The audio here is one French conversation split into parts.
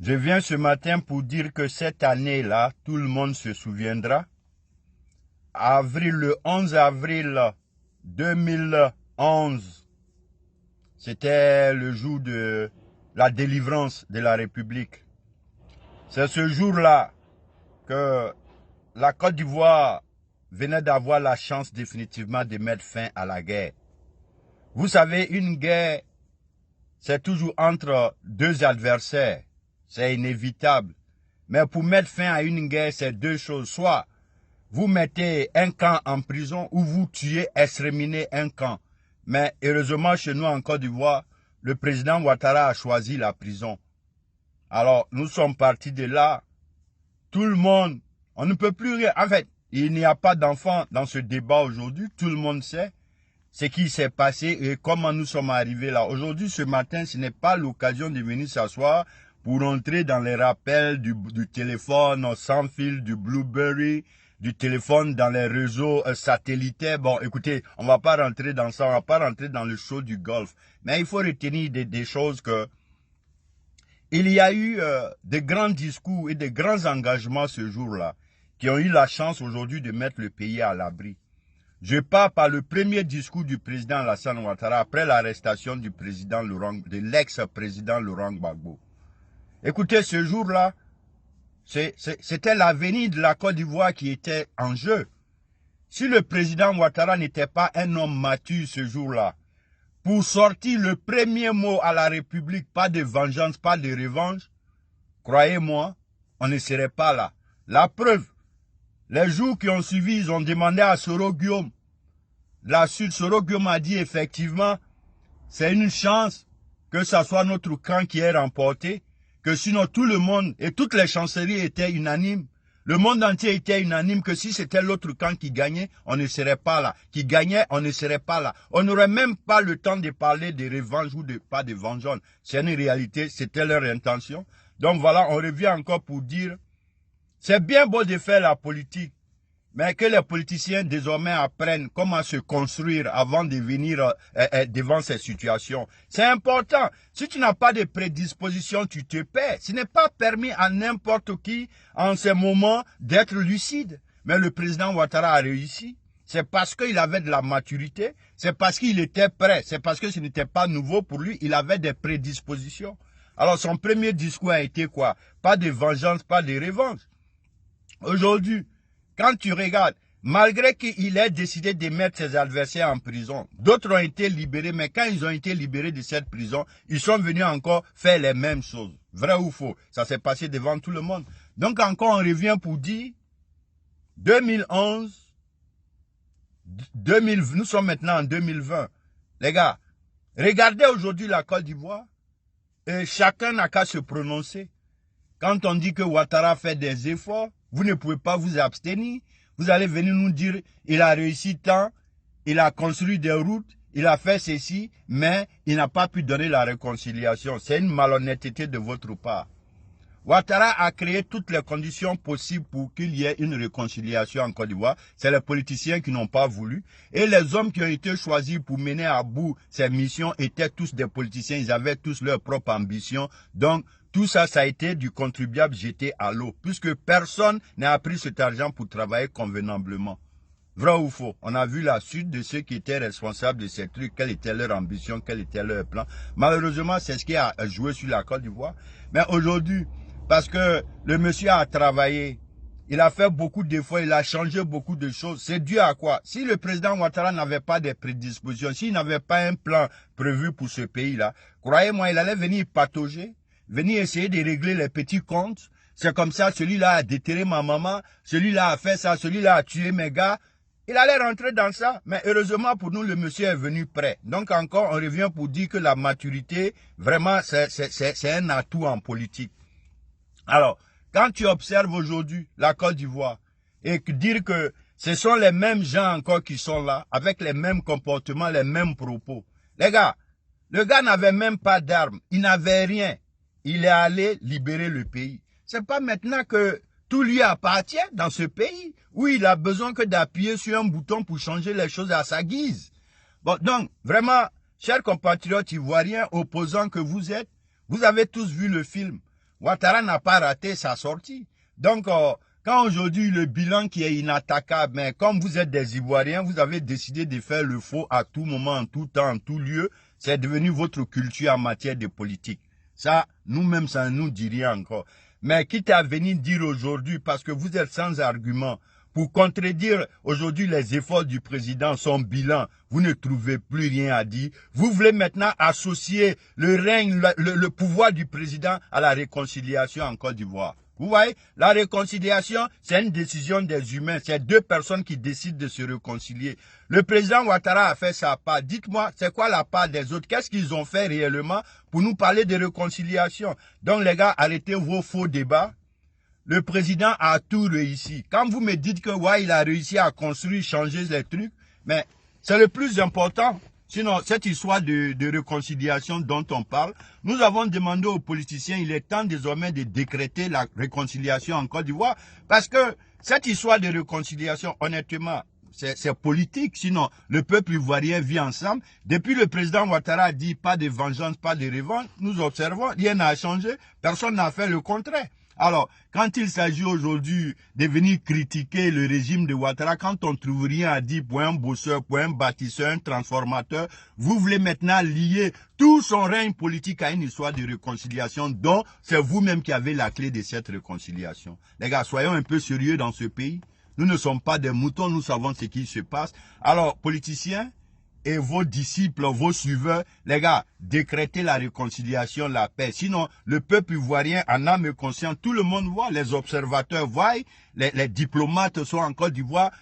Je viens ce matin pour dire que cette année-là, tout le monde se souviendra. Le 11 avril 2011, c'était le jour de la délivrance de la République. C'est ce jour-là que la Côte d'Ivoire venait d'avoir la chance définitivement de mettre fin à la guerre. Vous savez, une guerre, c'est toujours entre deux adversaires. C'est inévitable. Mais pour mettre fin à une guerre, c'est deux choses. Soit vous mettez un camp en prison ou vous tuez, exterminez un camp. Mais heureusement, chez nous en Côte d'Ivoire, le président Ouattara a choisi la prison. Alors, nous sommes partis de là. Tout le monde, on ne peut plus rien. En fait, il n'y a pas d'enfant dans ce débat aujourd'hui. Tout le monde sait ce qui s'est passé et comment nous sommes arrivés là. Aujourd'hui, ce matin, ce n'est pas l'occasion de venir s'asseoir pour entrer dans les rappels du téléphone sans fil, du BlueBerry, du téléphone dans les réseaux satellitaires. Bon, écoutez, on va pas rentrer dans ça, on va pas rentrer dans le show du golf. Mais il faut retenir des choses que il y a eu de grands discours et de grands engagements ce jour-là qui ont eu la chance aujourd'hui de mettre le pays à l'abri. Je pars par le premier discours du président Alassane Ouattara après l'arrestation du président de l'ex-président Laurent Gbagbo. Écoutez, ce jour-là, c'était l'avenir de la Côte d'Ivoire qui était en jeu. Si le président Ouattara n'était pas un homme mature ce jour-là, pour sortir le premier mot à la République, pas de vengeance, pas de revanche, croyez-moi, on ne serait pas là. La preuve, les jours qui ont suivi, ils ont demandé à Soro Guillaume. La suite, Soro Guillaume a dit effectivement, c'est une chance que ce soit notre camp qui ait remporté, que sinon tout le monde et toutes les chancelleries étaient unanimes. Le monde entier était unanime que si c'était l'autre camp qui gagnait, on ne serait pas là. Qui gagnait, on ne serait pas là. On n'aurait même pas le temps de parler de revanche ou de pas de vengeance. C'est une réalité, c'était leur intention. Donc voilà, on revient encore pour dire, c'est bien beau de faire la politique, mais que les politiciens désormais apprennent comment se construire avant de venir devant ces situations. C'est important. Si tu n'as pas de prédisposition, tu te perds. Ce n'est pas permis à n'importe qui en ces moments d'être lucide. Mais le président Ouattara a réussi. C'est parce qu'il avait de la maturité. C'est parce qu'il était prêt. C'est parce que ce n'était pas nouveau pour lui. Il avait des prédispositions. Alors son premier discours a été quoi? Pas de vengeance, pas de revanche. Aujourd'hui, quand tu regardes, malgré qu'il ait décidé de mettre ses adversaires en prison, d'autres ont été libérés, mais quand ils ont été libérés de cette prison, ils sont venus encore faire les mêmes choses. Vrai ou faux? Ça s'est passé devant tout le monde. Donc encore, on revient pour dire, 2011, 2020, nous sommes maintenant en 2020. Les gars, regardez aujourd'hui la Côte d'Ivoire, et chacun n'a qu'à se prononcer. Quand on dit que Ouattara fait des efforts, vous ne pouvez pas vous abstenir. Vous allez venir nous dire, il a réussi tant, il a construit des routes, il a fait ceci, mais il n'a pas pu donner la réconciliation. C'est une malhonnêteté de votre part. Ouattara a créé toutes les conditions possibles pour qu'il y ait une réconciliation en Côte d'Ivoire. C'est les politiciens qui n'ont pas voulu. Et les hommes qui ont été choisis pour mener à bout ces missions étaient tous des politiciens. Ils avaient tous leur propre ambition. Donc, tout ça, ça a été du contribuable jeté à l'eau, puisque personne n'a pris cet argent pour travailler convenablement. Vrai ou faux? On a vu la suite de ceux qui étaient responsables de ces trucs, quelle était leur ambition, quel était leur plan. Malheureusement, c'est ce qui a joué sur la Côte d'Ivoire. Mais aujourd'hui, parce que le monsieur a travaillé, il a fait beaucoup d'efforts, il a changé beaucoup de choses. C'est dû à quoi? Si le président Ouattara n'avait pas de prédispositions, s'il n'avait pas un plan prévu pour ce pays-là, croyez-moi, il allait venir patauger, venir essayer de régler les petits comptes. C'est comme ça, celui-là a déterré ma maman, celui-là a fait ça, celui-là a tué mes gars. Il allait rentrer dans ça, mais heureusement pour nous, le monsieur est venu prêt. Donc encore, on revient pour dire que la maturité, vraiment, c'est un atout en politique. Alors, quand tu observes aujourd'hui la Côte d'Ivoire et dire que ce sont les mêmes gens encore qui sont là, avec les mêmes comportements, les mêmes propos. Les gars, le gars n'avait même pas d'armes, il n'avait rien. Il est allé libérer le pays. C'est pas maintenant que tout lui appartient dans ce pays où il a besoin que d'appuyer sur un bouton pour changer les choses à sa guise. Bon, donc, vraiment, chers compatriotes ivoiriens, opposants que vous êtes, vous avez tous vu le film. Ouattara n'a pas raté sa sortie. Donc, quand aujourd'hui le bilan qui est inattaquable, mais comme vous êtes des Ivoiriens, vous avez décidé de faire le faux à tout moment, en tout temps, en tout lieu, c'est devenu votre culture en matière de politique. Ça, nous-mêmes, ça ne nous dit rien encore. Mais quitte à venir dire aujourd'hui, parce que vous êtes sans argument, pour contredire aujourd'hui les efforts du président, son bilan, vous ne trouvez plus rien à dire. Vous voulez maintenant associer le règne, le pouvoir du président à la réconciliation en Côte d'Ivoire. Vous voyez, la réconciliation, c'est une décision des humains. C'est deux personnes qui décident de se réconcilier. Le président Ouattara a fait sa part. Dites-moi, c'est quoi la part des autres? Qu'est-ce qu'ils ont fait réellement pour nous parler de réconciliation? Donc les gars, arrêtez vos faux débats. Le président a tout réussi. Quand vous me dites que ouais, il a réussi à construire, changer les trucs, mais c'est le plus important. Sinon, cette histoire de réconciliation dont on parle, nous avons demandé aux politiciens, il est temps désormais de décréter la réconciliation en Côte d'Ivoire, parce que cette histoire de réconciliation, honnêtement, c'est politique. Sinon, le peuple ivoirien vit ensemble. Depuis le président Ouattara a dit pas de vengeance, pas de revanche, nous observons, rien n'a changé, personne n'a fait le contraire. Alors, quand il s'agit aujourd'hui de venir critiquer le régime de Ouattara, quand on trouve rien à dire pour un bosseur, pour un bâtisseur, un transformateur, vous voulez maintenant lier tout son règne politique à une histoire de réconciliation dont c'est vous-même qui avez la clé de cette réconciliation. Les gars, soyons un peu sérieux dans ce pays. Nous ne sommes pas des moutons, nous savons ce qui se passe. Alors, politiciens, et vos disciples, vos suiveurs, les gars, décrétez la réconciliation, la paix. Sinon, le peuple ivoirien en âme et conscience, tout le monde voit, les observateurs voient, les diplomates sont en Côte d'Ivoire.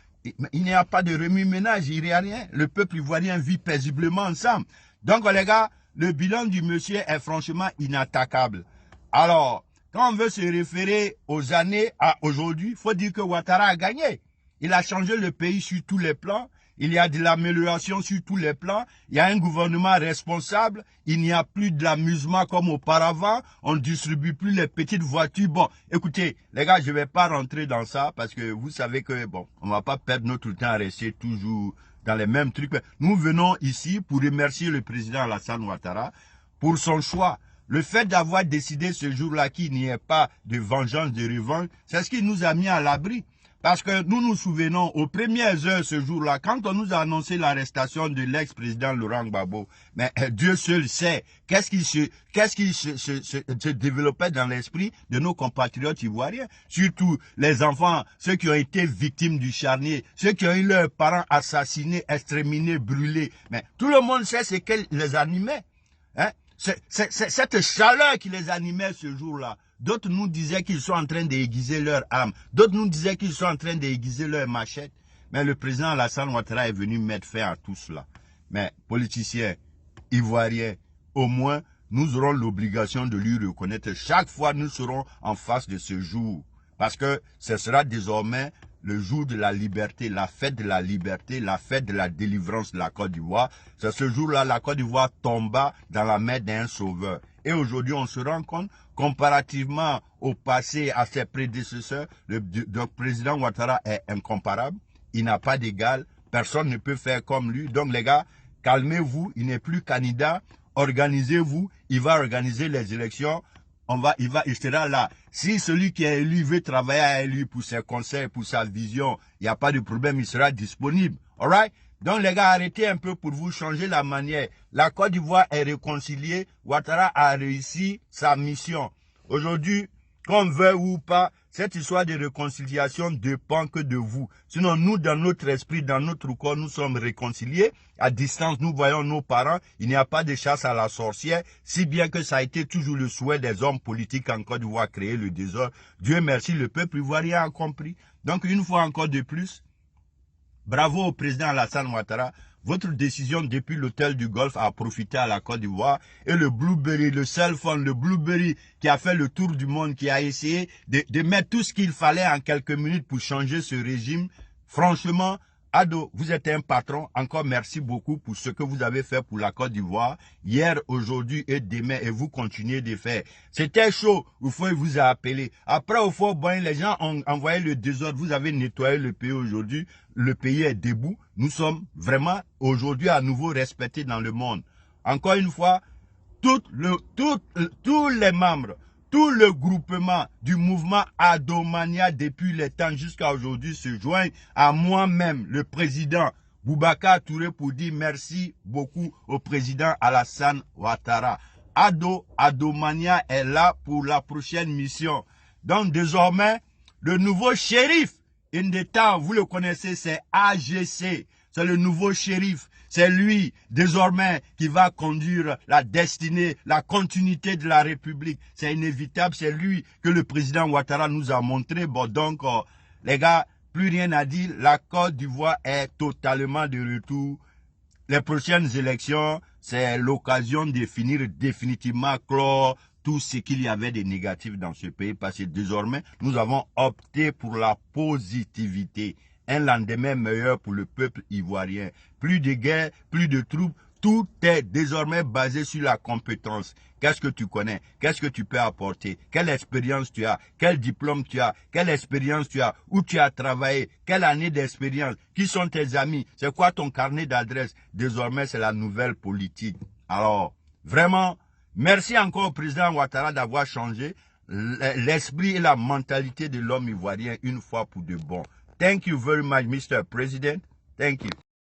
Il n'y a pas de remue-ménage, il n'y a rien. Le peuple ivoirien vit paisiblement ensemble. Donc, les gars, le bilan du monsieur est franchement inattaquable. Alors, quand on veut se référer aux années à aujourd'hui, il faut dire que Ouattara a gagné. Il a changé le pays sur tous les plans. Il y a de l'amélioration sur tous les plans. Il y a un gouvernement responsable. Il n'y a plus de l'amusement comme auparavant. On ne distribue plus les petites voitures. Bon, écoutez, les gars, je ne vais pas rentrer dans ça parce que vous savez que, bon, on ne va pas perdre notre temps à rester toujours dans les mêmes trucs. Nous venons ici pour remercier le président Alassane Ouattara pour son choix. Le fait d'avoir décidé ce jour-là qu'il n'y ait pas de vengeance, de revanche, c'est ce qui nous a mis à l'abri. Parce que nous nous souvenons, aux premières heures ce jour-là, quand on nous a annoncé l'arrestation de l'ex-président Laurent Gbagbo, mais Dieu seul sait qu'est-ce qui se développait dans l'esprit de nos compatriotes ivoiriens. Surtout les enfants, ceux qui ont été victimes du charnier, ceux qui ont eu leurs parents assassinés, exterminés, brûlés. Mais tout le monde sait ce qui les animait. Hein? C'est cette chaleur qui les animait ce jour-là. D'autres nous disaient qu'ils sont en train d'aiguiser leurs armes. D'autres nous disaient qu'ils sont en train d'aiguiser leurs machettes. Mais le président Alassane Ouattara est venu mettre fin à tout cela. Mais politiciens, ivoiriens, au moins, nous aurons l'obligation de lui reconnaître. Chaque fois, nous serons en face de ce jour. Parce que ce sera désormais le jour de la liberté, la fête de la liberté, la fête de la délivrance de la Côte d'Ivoire. C'est ce jour-là, la Côte d'Ivoire tomba dans la main d'un sauveur. Et aujourd'hui, on se rend compte, comparativement au passé, à ses prédécesseurs, le président Ouattara est incomparable. Il n'a pas d'égal. Personne ne peut faire comme lui. Donc, les gars, calmez-vous. Il n'est plus candidat. Organisez-vous. Il va organiser les élections. Il sera là. Si celui qui est élu veut travailler à lui pour ses conseils, pour sa vision, il n'y a pas de problème, il sera disponible. Alright? Donc les gars, arrêtez un peu pour vous changer la manière. La Côte d'Ivoire est réconciliée. Ouattara a réussi sa mission. Aujourd'hui, qu'on veuille ou pas, cette histoire de réconciliation dépend que de vous. Sinon, nous, dans notre esprit, dans notre corps, nous sommes réconciliés. À distance, nous voyons nos parents. Il n'y a pas de chasse à la sorcière, si bien que ça a été toujours le souhait des hommes politiques en Côte d'Ivoire, créer le désordre. Dieu merci, le peuple ivoirien a compris. Donc, une fois encore de plus, bravo au président Alassane Ouattara. Votre décision depuis l'hôtel du Golfe a profité à la Côte d'Ivoire. Et le Blueberry, le cell phone, le Blueberry qui a fait le tour du monde, qui a essayé de mettre tout ce qu'il fallait en quelques minutes pour changer ce régime. Franchement, Ado, vous êtes un patron. Encore merci beaucoup pour ce que vous avez fait pour la Côte d'Ivoire. Hier, aujourd'hui et demain. Et vous continuez de faire. C'était chaud. Il vous a appelé. Après, au fond, bon, les gens ont envoyé le désordre. Vous avez nettoyé le pays aujourd'hui. Le pays est debout. Nous sommes vraiment aujourd'hui à nouveau respectés dans le monde. Encore une fois, tous les membres, tout le groupement du mouvement Adomania depuis les temps jusqu'à aujourd'hui se joignent à moi-même, le président Boubacar Touré, pour dire merci beaucoup au président Alassane Ouattara. Adomania est là pour la prochaine mission. Donc désormais, le nouveau shérif Indéta, vous le connaissez, c'est AGC. C'est le nouveau shérif. C'est lui, désormais, qui va conduire la destinée, la continuité de la République. C'est inévitable. C'est lui que le président Ouattara nous a montré. Bon, donc, les gars, plus rien à dire. La Côte d'Ivoire est totalement de retour. Les prochaines élections, c'est l'occasion de finir définitivement clore tout ce qu'il y avait de négatif dans ce pays, parce que désormais, nous avons opté pour la positivité. Un lendemain meilleur pour le peuple ivoirien. Plus de guerre, plus de troupes, tout est désormais basé sur la compétence. Qu'est-ce que tu connais? Qu'est-ce que tu peux apporter? Quelle expérience tu as? Quel diplôme tu as? Quelle expérience tu as? Où tu as travaillé? Quelle année d'expérience? Qui sont tes amis? C'est quoi ton carnet d'adresse? Désormais, c'est la nouvelle politique. Alors, vraiment, merci encore au président Ouattara d'avoir changé l'esprit et la mentalité de l'homme ivoirien une fois pour de bon. Thank you very much, Mr. President. Thank you.